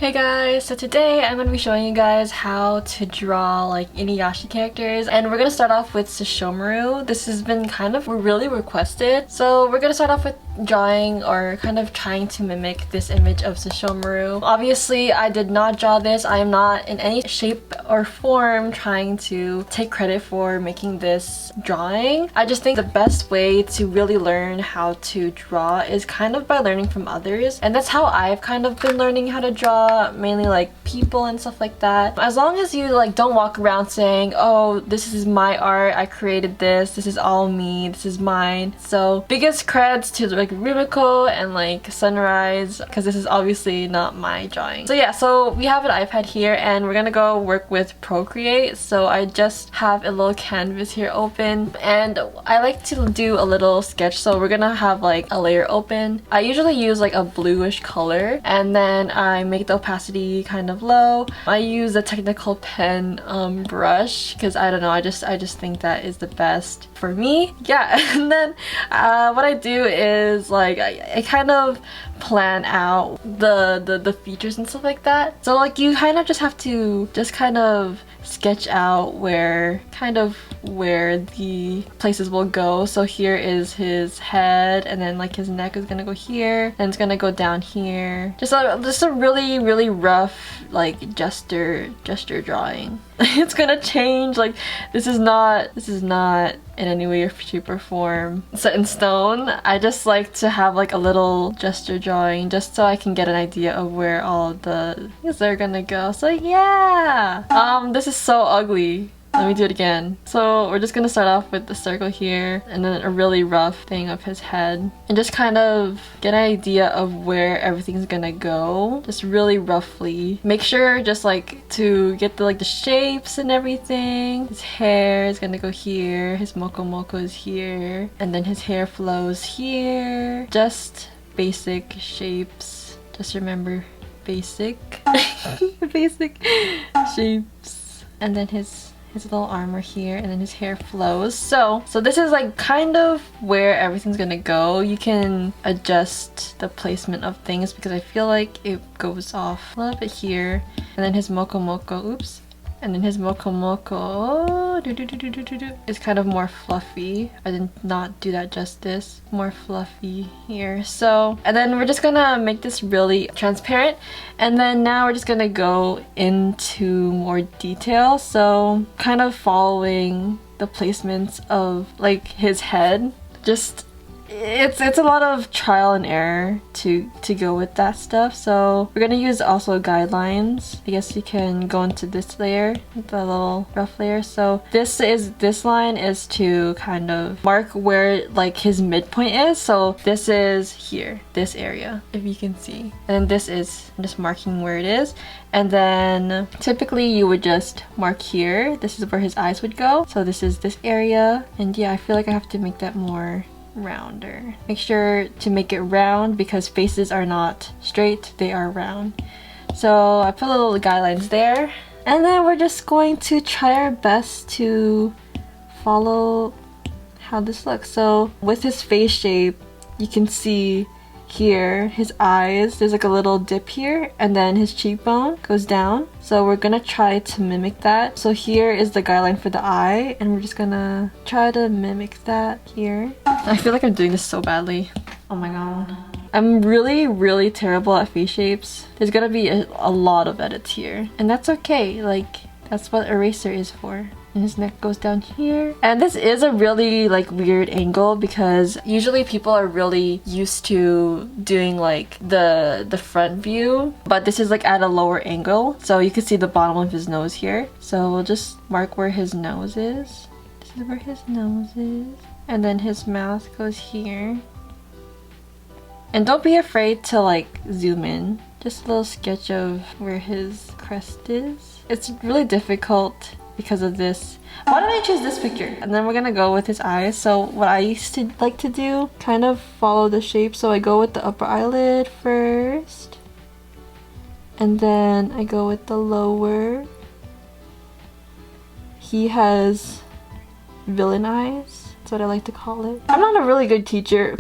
Hey guys, so today I'm going to be showing you guys how to draw like InuYasha characters, and we're going to start off with Sesshomaru. This has been kind of really requested, so we're going to start off with drawing or kind of trying to mimic this image of Sesshomaru. Obviously I did not draw this. I am not in any shape or form trying to take credit for making this drawing. I just think the best way to really learn how to draw is kind of by learning from others, and that's how I've kind of been learning how to draw, mainly like people and stuff like that. As long as you like don't walk around saying, oh, this is my art, I created this is all me, this is mine. So biggest creds to like Rumiko and like Sunrise, because this is obviously not my drawing. So yeah, so we have an iPad here and we're gonna go work with Procreate. So I just have a little canvas here open, and I like to do a little sketch. So we're gonna have like a layer open. I usually use like a bluish color, and then I make the opacity kind of low. I use a technical pen brush because I don't know, I just think that is the best for me. Yeah, and then what I do is like I kind of plan out the features and stuff like that. So like you kind of just have to just kind of sketch out where the places will go. So here is his head, and then like his neck is gonna go here, and it's gonna go down here. Just a really rough like gesture drawing. It's gonna change. Like this is not in any way or shape or form set in stone. I just like to have like a little gesture drawing just so I can get an idea of where all the things are gonna go. So yeah, this is so ugly. Let me do it again. So we're just gonna start off with the circle here, and then a really rough thing of his head, and just kind of get an idea of where everything's gonna go, just really roughly. Make sure just like to get the shapes and everything. His hair is gonna go here, his mokomoko is here, and then his hair flows here. Just basic shapes. Just remember basic basic shapes. And then his little armor here, and then his hair flows. So this is like kind of where everything's gonna go. You can adjust the placement of things because I feel like it goes off a little bit here. And then his mokomoko, oops. And then his mokomoko is kind of more fluffy. I did not do that justice. More fluffy here. So, and then we're just gonna make this really transparent. And then now we're just gonna go into more detail. So kind of following the placements of like his head. Just it's a lot of trial and error to go with that stuff. So we're gonna use also guidelines. I guess you can go into this layer, the little rough layer. So this line is to kind of mark where like his midpoint is. So this is here, this area, if you can see. And then this is just marking where it is. And then typically you would just mark here. This is where his eyes would go. So this is this area. And yeah, I feel like I have to make that more rounder. Make sure to make it round because faces are not straight, they are round. So I put little guidelines there, and then we're just going to try our best to follow how this looks. So with his face shape, you can see here his eyes, there's like a little dip here, and then his cheekbone goes down. So we're gonna try to mimic that. So here is the guideline for the eye, and we're just gonna try to mimic that here. I feel like I'm doing this so badly. Oh my god. I'm really terrible at face shapes. There's gonna be a lot of edits here, and that's okay. Like that's what eraser is for. And his neck goes down here. And this is a really like weird angle because usually people are really used to doing like the front view, but this is like at a lower angle. So you can see the bottom of his nose here. So we'll just mark where his nose is. This is where his nose is. And then his mouth goes here. And don't be afraid to like zoom in. Just a little sketch of where his crest is. It's really difficult because of this. Why don't I choose this picture? And then we're gonna go with his eyes. So what I used to like to do, kind of follow the shape. So I go with the upper eyelid first, and then I go with the lower. He has villain eyes. That's what I like to call it. I'm not a really good teacher.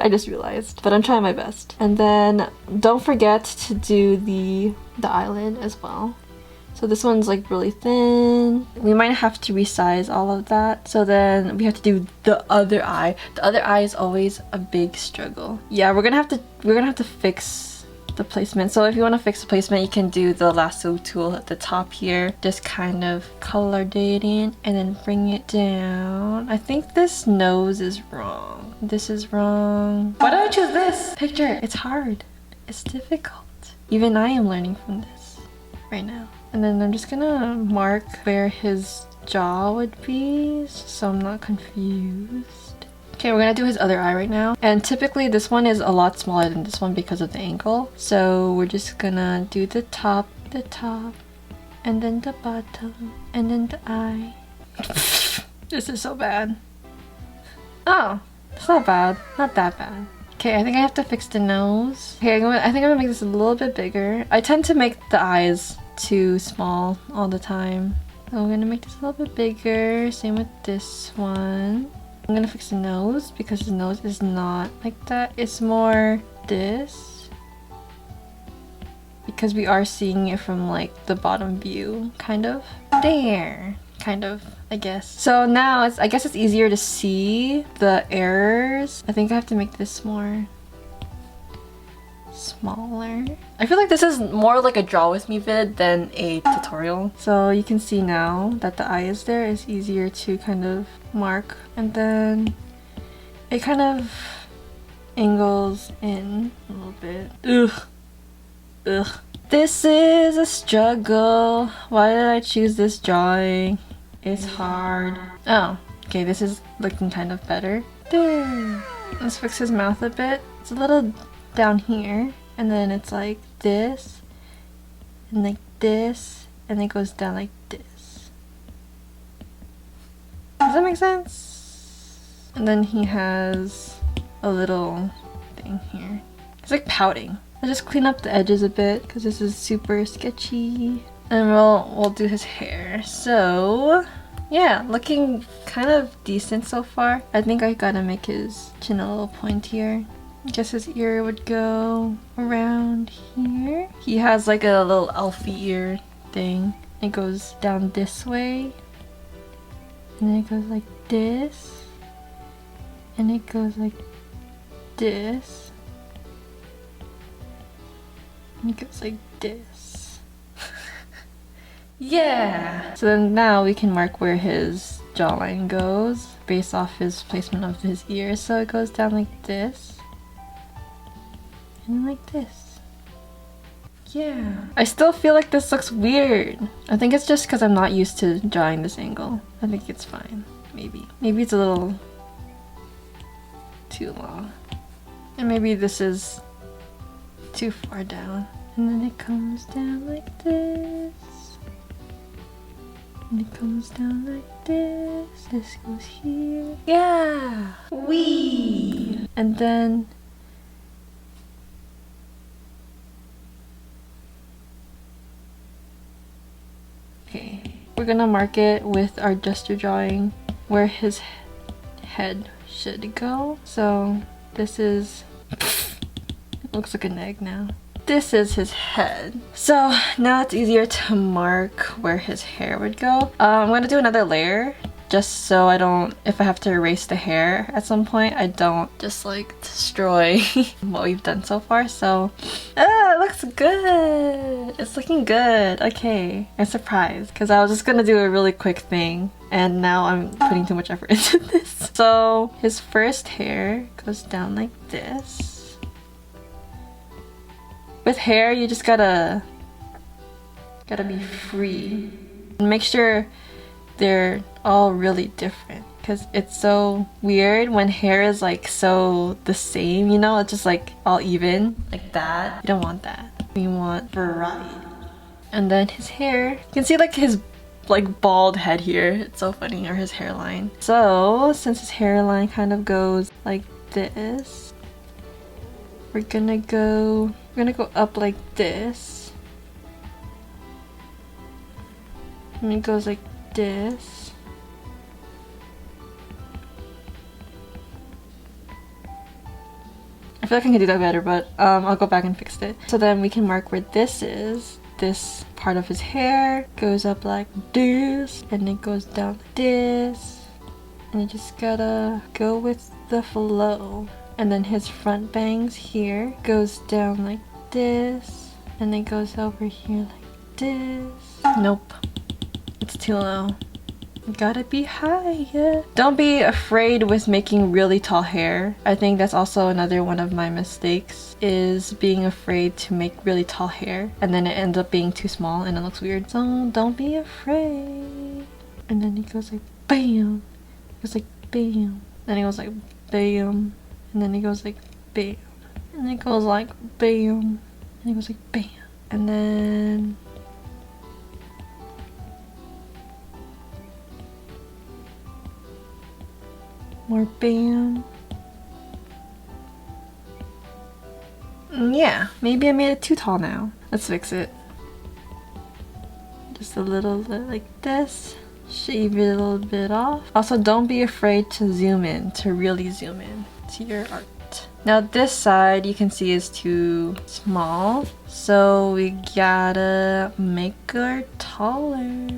I just realized, but I'm trying my best. And then don't forget to do the eyelid as well. So this one's like really thin. We might have to resize all of that. So then we have to do the other eye. The other eye is always a big struggle. Yeah, we're gonna have to fix the placement. So if you want to fix the placement, you can do the lasso tool at the top here. Just kind of color dating and then bring it down. I think this nose is wrong. This is wrong. Why did I choose this picture? It's hard. It's difficult. Even I am learning from this right now. And then I'm just gonna mark where his jaw would be so I'm not confused. Okay, we're gonna do his other eye right now. And typically this one is a lot smaller than this one because of the angle. So we're just gonna do the top, and then the bottom, and then the eye. This is so bad. Oh, it's not bad. Not that bad. Okay, I think I have to fix the nose. Okay, I think I'm gonna make this a little bit bigger. I tend to make the eyes too small all the time. So we're gonna make this a little bit bigger. Same with this one. I'm gonna fix the nose because the nose is not like that. It's more this. Because we are seeing it from like the bottom view, kind of. There. Kind of, I guess. So now I guess it's easier to see the errors. I think I have to make this more smaller. I feel like this is more like a draw with me vid than a tutorial. So you can see now that the eye is there. It's easier to kind of mark, and then it kind of angles in a little bit. Ugh. This is a struggle. Why did I choose this drawing? It's hard. Oh, okay, this is looking kind of better. There. Let's fix his mouth a bit. It's a little down here, and then it's like this, and like this, and it goes down like this. Does that make sense? And then he has a little thing here. It's like pouting. I'll just clean up the edges a bit because this is super sketchy. And we'll do his hair. So yeah, looking kind of decent so far. I think I gotta make his chin a little pointier. I guess his ear would go around here. He has like a little elfie ear thing. It goes down this way. And then it goes like this. And it goes like this. And it goes like this. Yeah! So then now we can mark where his jawline goes based off his placement of his ears. So it goes down like this. And like this. Yeah. I still feel like this looks weird. I think it's just because I'm not used to drawing this angle. I think it's fine. Maybe. Maybe it's a little too long. And maybe this is too far down. And then it comes down like this. And it comes down like this. This goes here. Yeah! Wee! And then okay, we're gonna mark it with our gesture drawing where his head should go. So this is it looks like an egg now. This is his head. So now it's easier to mark where his hair would go. I'm gonna do another layer just so I don't, if I have to erase the hair at some point, I don't just like destroy what we've done so far. So it looks good. It's looking good. Okay, I'm surprised because I was just gonna do a really quick thing and now I'm putting too much effort into this. So his first hair goes down like this. With hair, you just gotta be free. And make sure they're all really different because it's so weird when hair is like so the same, you know? It's just like all even like that. You don't want that. We want variety. And then his hair, you can see like his like bald head here. It's so funny, or his hairline. So since his hairline kind of goes like this, we're gonna go up like this. And it goes like this. feel like I can do that better, but I'll go back and fix it. So then we can mark where this is. This part of his hair goes up like this, and it goes down like this. And you just gotta go with the flow. And then his front bangs here goes down like this, and it goes over here like this. Nope, it's too low. Gotta be higher. Don't be afraid with making really tall hair. I think that's also another one of my mistakes, is being afraid to make really tall hair and then it ends up being too small and it looks weird. So don't be afraid. And then it goes like bam. It goes like bam. Then it goes like bam. And then it goes like bam. And it goes like bam. And it goes like bam. And then more bam. Yeah, maybe I made it too tall now. Let's fix it. Just a little bit like this. Shave it a little bit off. Also, don't be afraid to zoom in, to really zoom in to your art. Now this side you can see is too small, so we gotta make her taller.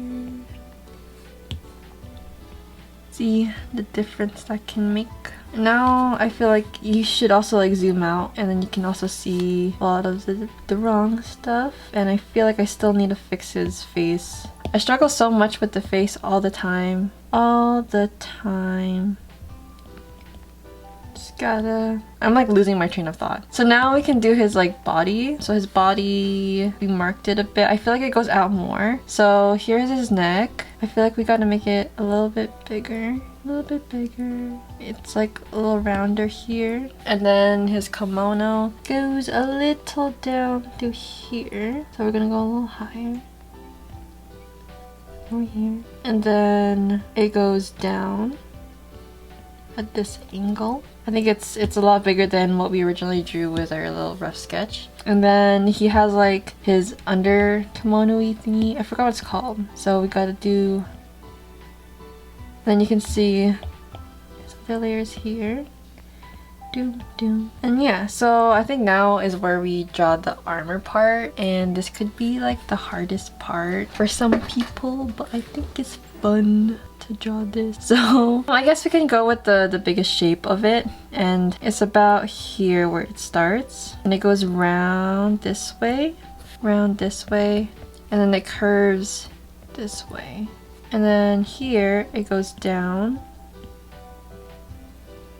See the difference that can make. Now I feel like you should also like zoom out, and then you can also see a lot of the wrong stuff. And I feel like I still need to fix his face. I struggle so much with the face all the time. All the time. Just gotta... I'm like losing my train of thought. So now we can do his like body. So his body, we marked it a bit. I feel like it goes out more. So here's his neck. I feel like we gotta make it a little bit bigger. A little bit bigger. It's like a little rounder here. And then his kimono goes a little down to here. So we're gonna go a little higher. Over here. And then it goes down at this angle. I think it's a lot bigger than what we originally drew with our little rough sketch. And then he has like his under kimono-y thingy. I forgot what it's called. So we gotta do... Then you can see his other layers here. Doom, doom. And yeah, so I think now is where we draw the armor part. And this could be like the hardest part for some people, but I think it's fun to draw this. So I guess we can go with the biggest shape of it, and it's about here where it starts, and it goes round this way, and then it curves this way, and then here it goes down.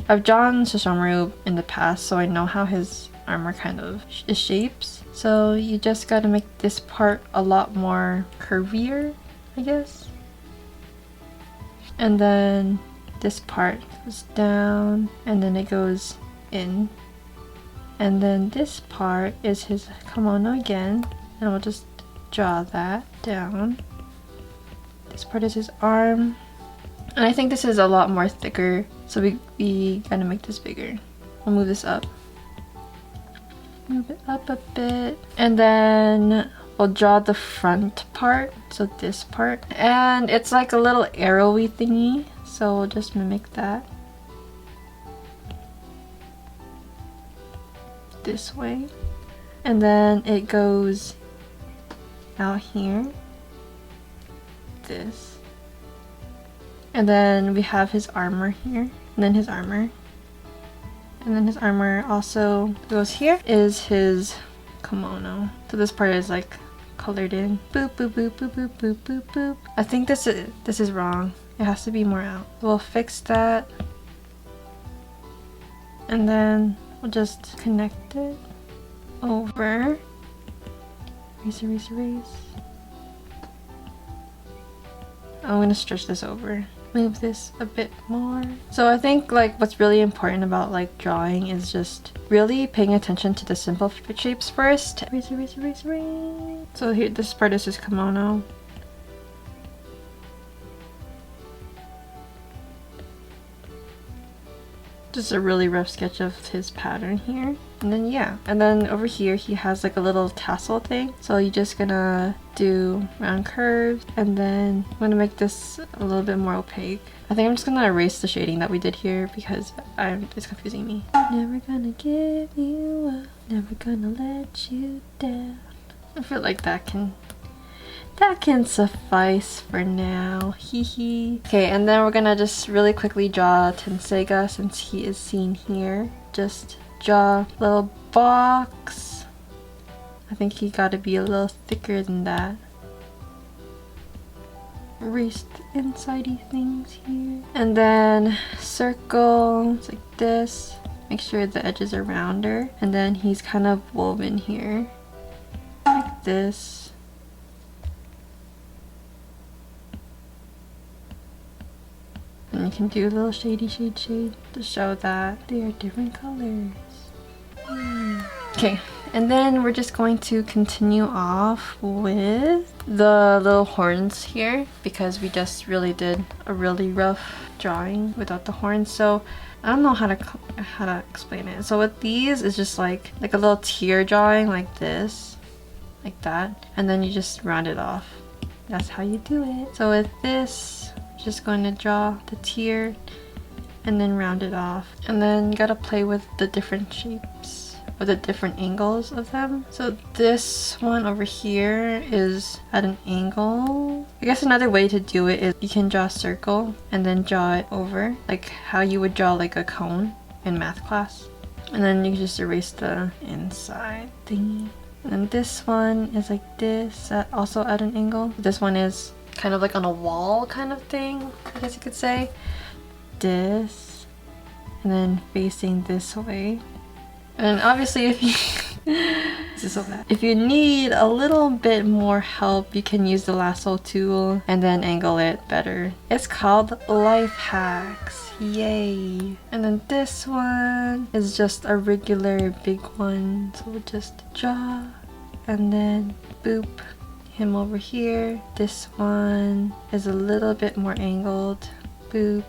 I've drawn Sesshomaru in the past, so I know how his armor kind of shapes. So you just gotta make this part a lot more curvier, I guess. And then this part goes down, and then it goes in. And then this part is his kimono again, and we'll just draw that down. This part is his arm. And I think this is a lot more thicker, so we gotta make this bigger. We'll move this up. Move it up a bit. And then we'll draw the front part, so this part. And it's like a little arrowy thingy, so we'll just mimic that. This way. And then it goes out here. This. And then we have his armor here, and then his armor. And then his armor also goes here, is his kimono. So this part is like colored in. Boop, boop, boop, boop, boop, boop, boop, boop. I think this is wrong. It has to be more out. We'll fix that. And then we'll just connect it over. Erase, erase, erase. I'm gonna stretch this over. Move this a bit more. So I think like what's really important about like drawing is just really paying attention to the simple shapes first. Erase, erase, erase, erase. So here, this part is his kimono. Just a really rough sketch of his pattern here. And then yeah, and then over here he has like a little tassel thing. So you're just gonna do round curves, and then I'm gonna make this a little bit more opaque. I think I'm just gonna erase the shading that we did here because it's confusing me. Never gonna give you up, never gonna let you down. I feel like that can suffice for now. Hee hee. Okay, and then we're gonna just really quickly draw Tenseiga since he is seen here. Just draw a little box. I think he gotta be a little thicker than that. Erase the insidey things here. And then circles like this. Make sure the edges are rounder. And then he's kind of woven here. Like this. And you can do a little shade to show that they are different colors. Okay, and then we're just going to continue off with the little horns here because we just really did a really rough drawing without the horns. So I don't know how to explain it. So with these, it's just like a little tear drawing like this, like that, and then you just round it off. That's how you do it. So with this, just going to draw the tear and then round it off, and then you gotta play with the different shapes or the different angles of them. So this one over here is at an angle. I guess another way to do it is you can draw a circle and then draw it over, like how you would draw like a cone in math class, and then you can just erase the inside thingy. And this one is like this, also at an angle. This one is kind of like on a wall kind of thing, I guess you could say. This, and then facing this way. And obviously if you this is so bad. If you need a little bit more help, you can use the lasso tool and then angle it better. It's called Life Hacks. Yay! And then this one is just a regular big one. So we'll just draw and then boop him over here. This one is a little bit more angled. Boop.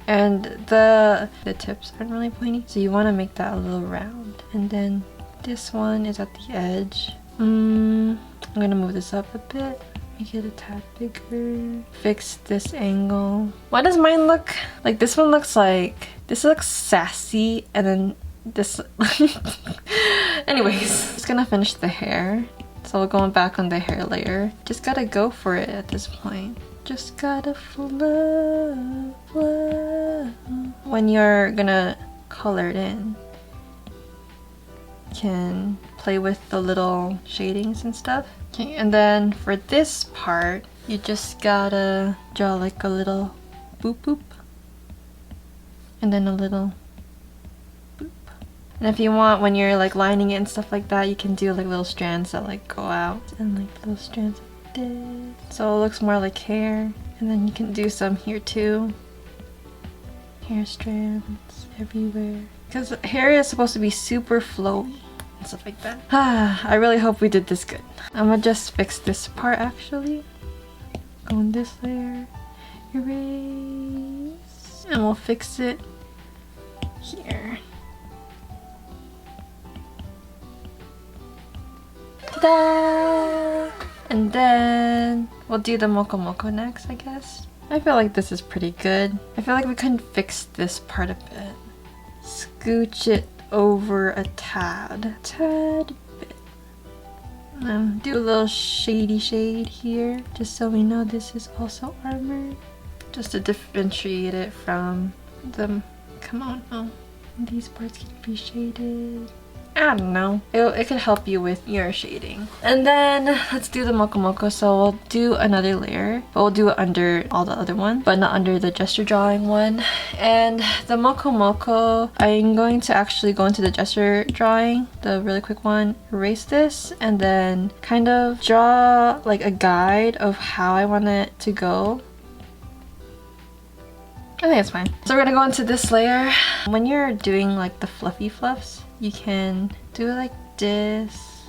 And the tips aren't really pointy, so you want to make that a little round. And then this one is at the edge. I'm gonna move this up a bit, make it a tad bigger. Fix this angle. Why does mine look like this? One looks like this looks sassy, and then this anyways, just gonna finish the hair. So we're going back on the hair layer. Just gotta go for it at this point. Just gotta flow, flow. When you're gonna color it in, you can play with the little shadings and stuff. Okay, and then for this part, you just gotta draw like a little boop boop, and then a little boop. And if you want, when you're like lining it and stuff like that, you can do like little strands that like go out, and like little strands like this. So it looks more like hair. And then you can do some here too. Hair strands everywhere. Because hair is supposed to be super flowy and stuff like that. I really hope we did this good. I'm gonna just fix this part actually. Go in this layer. Erase. And we'll fix it here. Ta-da! And then we'll do the mokomoko next, I guess. I feel like this is pretty good. I feel like we can fix this part a bit. Scooch it over a tad bit. Do a little shady shade here, just so we know this is also armor. Just to differentiate it from the kimono. These parts can be shaded. I don't know. It could help you with your shading. And then let's do the mokomoko. So we'll do another layer, but we'll do it under all the other ones, but not under the gesture drawing one. And the mokomoko, I'm going to actually go into the gesture drawing, the really quick one, erase this, and then kind of draw like a guide of how I want it to go. I think it's fine. So we're gonna go into this layer. When you're doing like the fluffy fluffs, you can do it like this.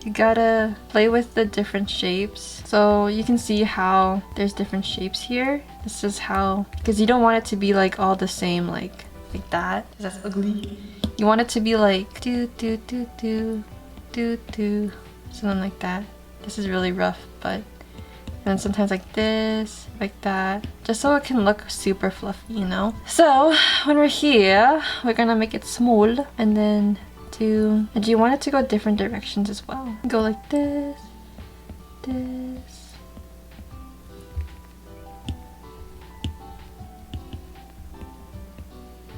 you gotta play with the different shapes. So you can see how there's different shapes here. This is how, because you don't want it to be like all the same, like that, because that's ugly. You want it to be like do do do do do do, something like that. This is really rough, but and sometimes like this, like that, just so it can look super fluffy, you know? So when we're here, we're gonna make it small, and then and you want it to go different directions as well. Go like this, this.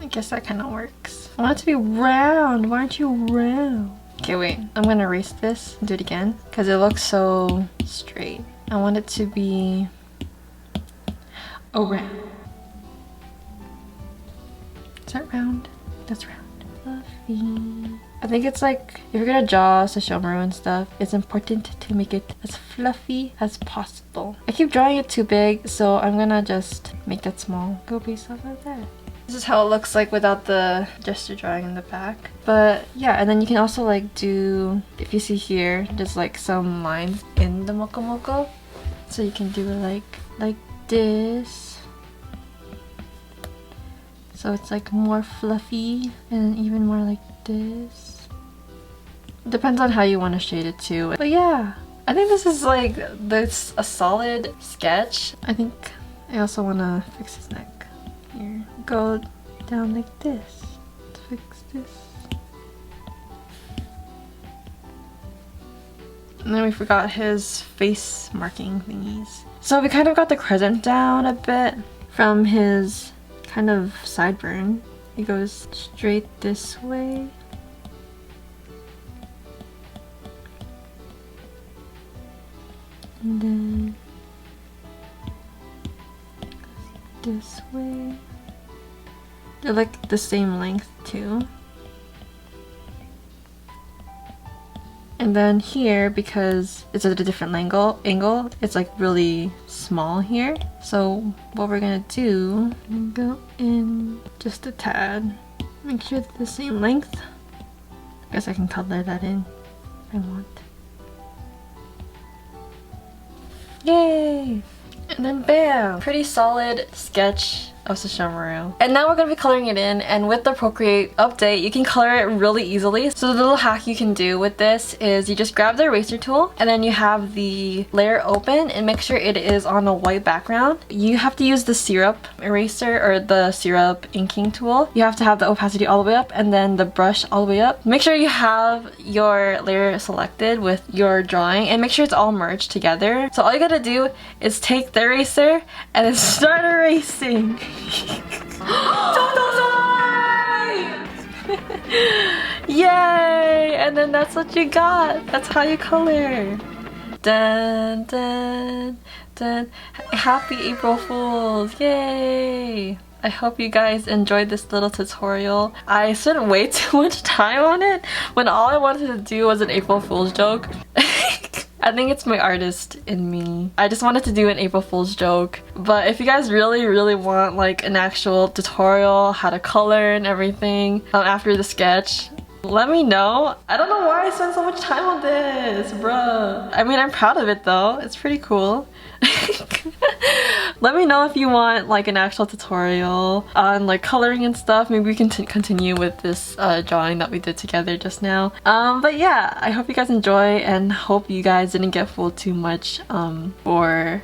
I guess that kind of works. I want it to be round. Why aren't you round? Okay, wait. I'm gonna erase this and do it again because it looks so straight. I want it to be round. Is that round? That's round. Fluffy. I think it's like, if you're gonna draw Sesshomaru and stuff, it's important to make it as fluffy as possible. I keep drawing it too big, so I'm gonna just make that small. Go based off of that. This is how it looks like without the gesture drawing in the back. But yeah, and then you can also like do, if you see here, there's like some lines in the mokomoko. So you can do it like this. So it's like more fluffy and even more like this. Depends on how you want to shade it too. But yeah, I think this is like a solid sketch. I think I also want to fix his neck. Here, go down like this to fix this. And then we forgot his face marking thingies. So we kind of got the crescent down a bit from his kind of sideburn. It goes straight this way. And then this way. They're like the same length too. And then here, because it's at a different angle, it's like really small here. So what we're gonna do, go in just a tad. Make sure it's the same length. I guess I can color that in if I want. Yay! And then bam! Pretty solid sketch of Sesshomaru. And now we're going to be coloring it in, and with the Procreate update you can color it really easily. So the little hack you can do with this is you just grab the eraser tool and then you have the layer open and make sure it is on a white background. You have to use the syrup eraser or the syrup inking tool. You have to have the opacity all the way up and then the brush all the way up. Make sure you have your layer selected with your drawing and make sure it's all merged together. So all you gotta do is take the eraser and then start erasing. Yay! And then that's what you got. That's how you color. Dun dun dun. Happy April Fools! Yay! I hope you guys enjoyed this little tutorial. I spent way too much time on it when all I wanted to do was an April Fool's joke. I think it's my artist in me. I just wanted to do an April Fool's joke. But if you guys really want like an actual tutorial, how to color and everything after the sketch, let me know. I don't know why I spent so much time on this, bruh. I mean, I'm proud of it though. It's pretty cool. Let me know if you want like an actual tutorial on like coloring and stuff. Maybe we can continue with this drawing that we did together just now. But yeah, I hope you guys enjoy and hope you guys didn't get fooled too much for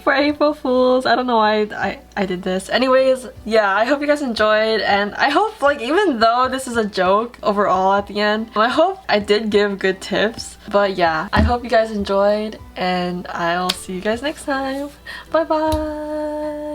for April Fools. I don't know why I did this. Anyways, yeah, I hope you guys enjoyed, and I hope like even though this is a joke overall at the end, I hope I did give good tips. But yeah, I hope you guys enjoyed and I'll see you guys next time. Bye bye!